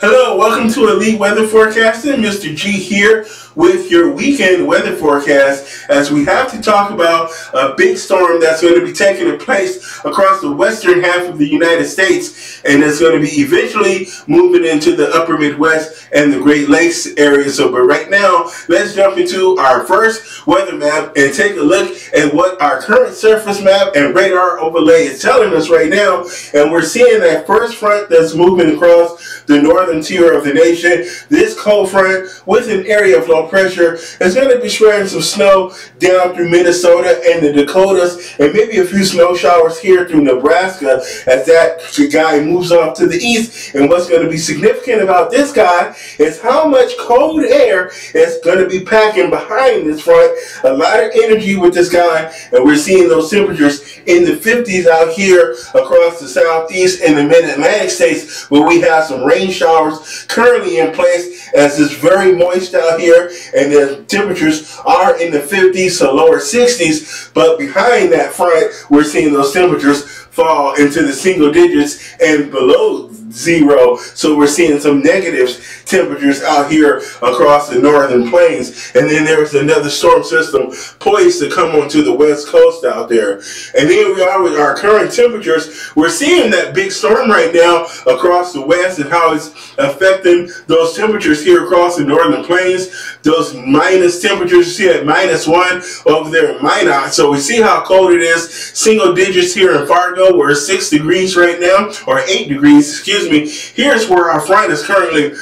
Hello, welcome to Elite Weather Forecasting. Mr. G here with your weekend weather forecast as we have to talk about a big storm that's going to be taking place across the western half of the United States, and it's going to be eventually moving into the upper Midwest and the Great Lakes area. But right now, let's jump into our first weather map and take a look at what our current surface map and radar overlay is telling us right now. And we're seeing that first front that's moving across the northern tier of the nation. This cold front with an area of low pressure is going to be spreading some snow down through Minnesota and the Dakotas, and maybe a few snow showers here through Nebraska as that guy moves off to the east. And what's going to be significant about this guy is how much cold air is going to be packing behind this front. A lot of energy with this guy, and we're seeing those temperatures in the 50s out here across the southeast and the mid-Atlantic states, where we have some rain showers currently in place as it's very moist out here, and the temperatures are in the 50s to lower 60s. But behind that front, we're seeing those temperatures fall into the single digits and below zero. So we're seeing some negative temperatures out here across the northern plains. And then there's another storm system poised to come onto the west coast out there. And then we are with our current temperatures. We're seeing that big storm right now across the west and how it's affecting those temperatures here across the northern plains. Those minus temperatures, you see at -1 over there in Minot. So we see how cold it is. Single digits here in Fargo. We're 6 degrees right now, or 8 degrees, excuse me. Here's where our front is currently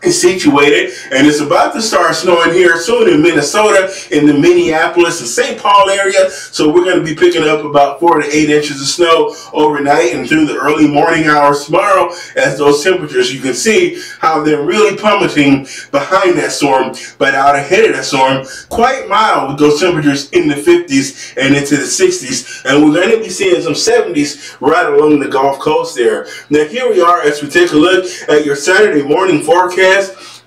situated, and it's about to start snowing here soon in Minnesota, in the Minneapolis and St. Paul area. So we're going to be picking up about 4 to 8 inches of snow overnight and through the early morning hours tomorrow, as those temperatures, you can see how they're really plummeting behind that storm, but out ahead of that storm, quite mild with those temperatures in the 50s and into the 60s. And we're going to be seeing some 70s right along the Gulf Coast there. Now here we are as we take a look at your Saturday morning forecast.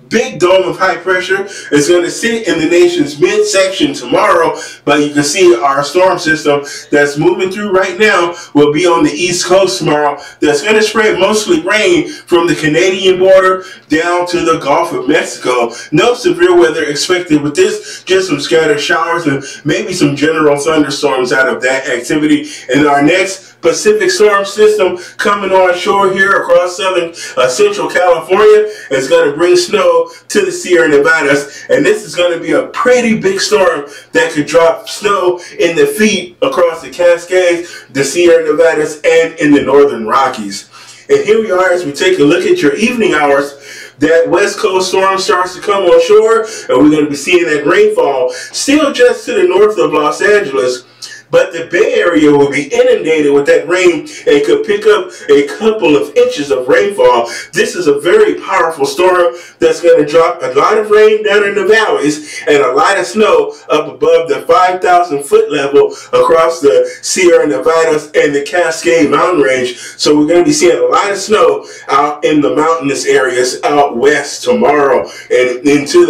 Big dome of high pressure is going to sit in the nation's midsection tomorrow, but you can see our storm system that's moving through right now will be on the east coast tomorrow. That's going to spread mostly rain from the Canadian border down to the Gulf of Mexico. No severe weather expected with this, just some scattered showers and maybe some general thunderstorms out of that activity. And our next Pacific storm system coming on shore here across southern central California is going to bring snow to the Sierra Nevadas, and this is going to be a pretty big storm that could drop snow in the feet across the Cascades, the Sierra Nevadas, and in the northern Rockies. And here we are as we take a look at your evening hours. That west coast storm starts to come on shore, and we're going to be seeing that rainfall still just to the north of Los Angeles. But the Bay Area will be inundated with that rain and could pick up a couple of inches of rainfall. This is a very powerful storm that's going to drop a lot of rain down in the valleys and a lot of snow up above the 5,000 foot level across the Sierra Nevadas and the Cascade Mountain Range. So we're going to be seeing a lot of snow out in the mountainous areas out west tomorrow. And into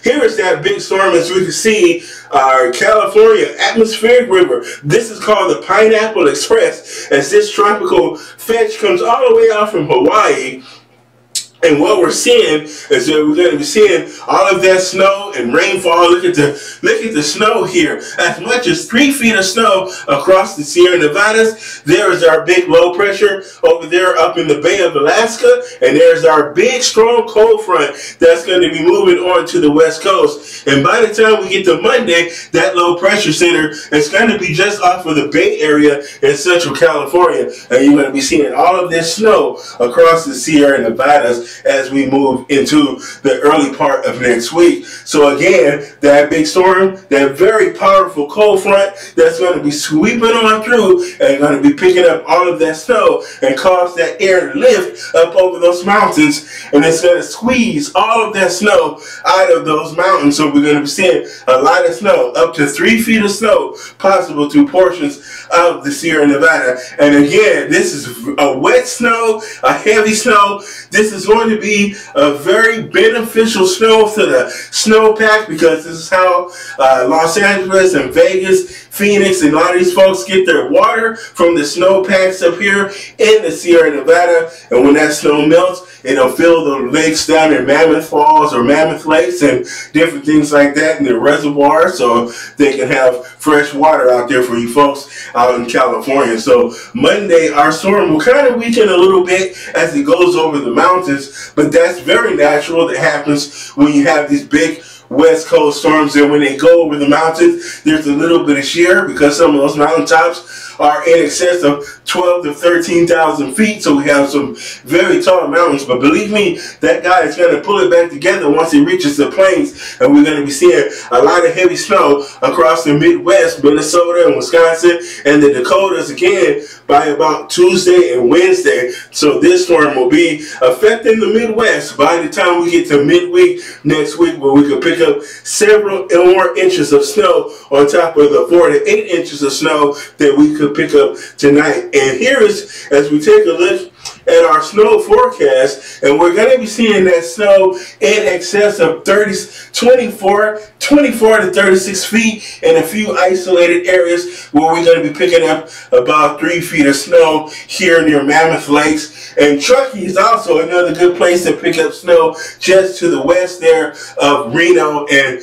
here is that big storm, as we can see, our California atmospheric river. This is called the Pineapple Express, as this tropical fetch comes all the way out from Hawaii. And what we're seeing is that we're going to be seeing all of that snow and rainfall. Look at the snow here. As much as 3 feet of snow across the Sierra Nevadas. There is our big low pressure over there up in the Bay of Alaska. And there's our big strong cold front that's going to be moving on to the west coast. And by the time we get to Monday, that low pressure center is going to be just off of the Bay Area in central California. And you're going to be seeing all of this snow across the Sierra Nevadas as we move into the early part of next week. So again, that big storm, that very powerful cold front that's going to be sweeping on through and going to be picking up all of that snow and cause that air to lift up over those mountains, and it's going to squeeze all of that snow out of those mountains. So we're going to be seeing a lot of snow, up to 3 feet of snow possible through portions of the Sierra Nevada. And again, this is a wet snow, a heavy snow. This is going to be a very beneficial snow to the snowpack, because this is how Los Angeles and Vegas Phoenix, and a lot of these folks get their water from the snowpacks up here in the Sierra Nevada. And when that snow melts, it'll fill the lakes down in Mammoth Falls or Mammoth Lakes and different things like that in the reservoir, so they can have fresh water out there for you folks out in California. So Monday, our storm will kind of weaken a little bit as it goes over the mountains, but that's very natural. That happens when you have these big West Coast storms, and when they go over the mountains, there's a little bit of shear because some of those mountaintops are in excess of 12 to 13,000 feet, so we have some very tall mountains. But believe me, that guy is going to pull it back together once he reaches the plains, and we're going to be seeing a lot of heavy snow across the Midwest, Minnesota and Wisconsin, and the Dakotas again by about Tuesday and Wednesday. So this storm will be affecting the Midwest by the time we get to midweek next week, where we could pick up several more inches of snow on top of the 4 to 8 inches of snow that we could pick up tonight. And here is, as we take a look at our snow forecast, and we're going to be seeing that snow in excess of 24 to 36 feet in a few isolated areas, where we're going to be picking up about 3 feet of snow here near Mammoth Lakes. And Truckee is also another good place to pick up snow, just to the west there of Reno and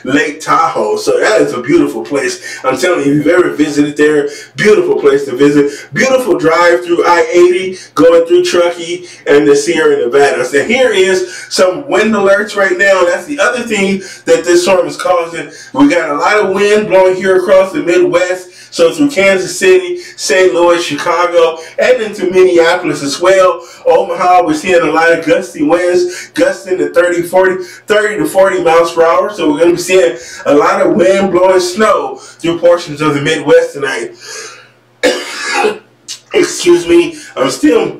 Lake Tahoe. So that is a beautiful place. I'm telling you, if you've ever visited there, beautiful place to visit. Beautiful drive through I-80 going through Truckee and the Sierra Nevada. So here is some wind alerts right now. That's the other thing that this storm is causing. We got a lot of wind blowing here across the Midwest. So through Kansas City, St. Louis, Chicago, and into Minneapolis as well. Omaha, we're seeing a lot of gusty winds, gusting to 30 to 40 miles per hour. So we're going to be seeing a lot of wind blowing snow through portions of the Midwest tonight. Excuse me, I'm still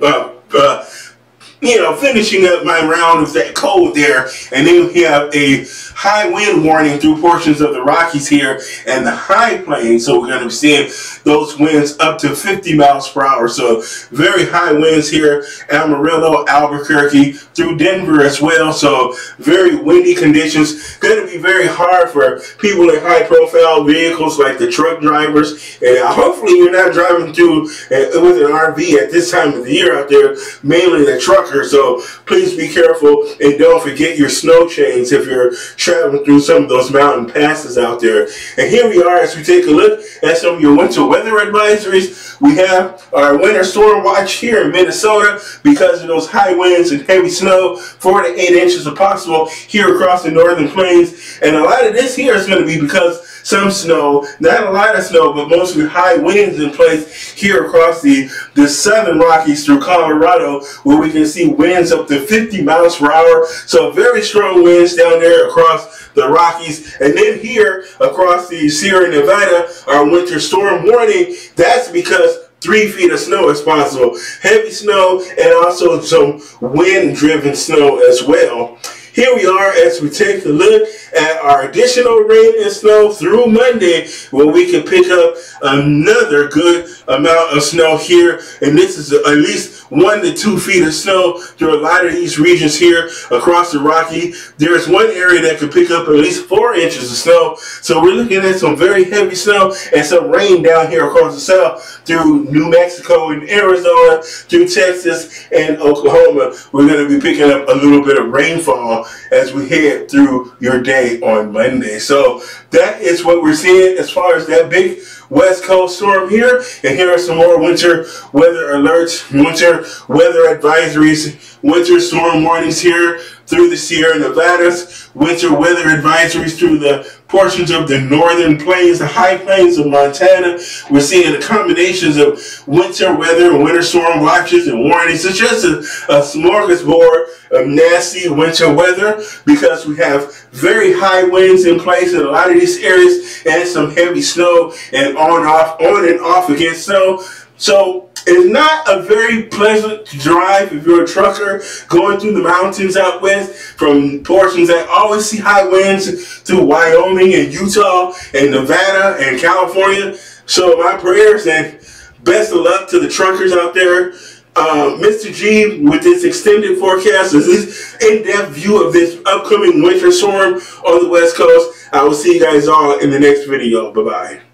finishing up my round of that cold there. And then we have a high wind warning through portions of the Rockies here and the high plains. So we're going to be seeing those winds up to 50 miles per hour. So very high winds here, Amarillo, Albuquerque, through Denver as well. So very windy conditions. Going to be very hard for people in high profile vehicles like the truck drivers. And hopefully you're not driving through with an RV at this time of the year out there, mainly the truckers. So please be careful and don't forget your snow chains if you're traveling through some of those mountain passes out there. And here we are as we take a look at some of your winter weather advisories. We have our winter storm watch here in Minnesota because of those high winds and heavy snow, 4 to 8 inches if possible here across the northern plains. And a lot of this here is going to be because some snow, not a lot of snow, but mostly high winds in place here across the southern Rockies through Colorado, where we can see winds up to 50 miles per hour. So very strong winds down there across the Rockies. And then here across the Sierra Nevada, our winter storm warning, that's because 3 feet of snow is possible. Heavy snow and also some wind-driven snow as well. Here we are as we take a look at our additional rain and snow through Monday, where we can pick up another good amount of snow here. And this is at least 1 to 2 feet of snow through a lot of these regions here across the Rocky. There's one area that could pick up at least 4 inches of snow. So we're looking at some very heavy snow and some rain down here across the south through New Mexico and Arizona, through Texas and Oklahoma. We're going to be picking up a little bit of rainfall as we head through your day on Monday. So that is what we're seeing as far as that big West Coast storm here. And here are some more winter weather alerts, winter weather advisories, winter storm warnings here through the Sierra Nevadas, winter weather advisories through the portions of the northern plains, the high plains of Montana. We're seeing the combinations of winter weather and winter storm watches and warnings. It's just a smorgasbord of nasty winter weather because we have very high winds in place in a lot of these areas and some heavy snow and on and off again snow. So it's not a very pleasant drive if you're a trucker going through the mountains out west from portions that always see high winds through Wyoming and Utah and Nevada and California. So my prayers and best of luck to the truckers out there Mr. G with this extended forecast, this in-depth view of this upcoming winter storm on the West Coast. I will see you guys all in the next video. Bye-bye.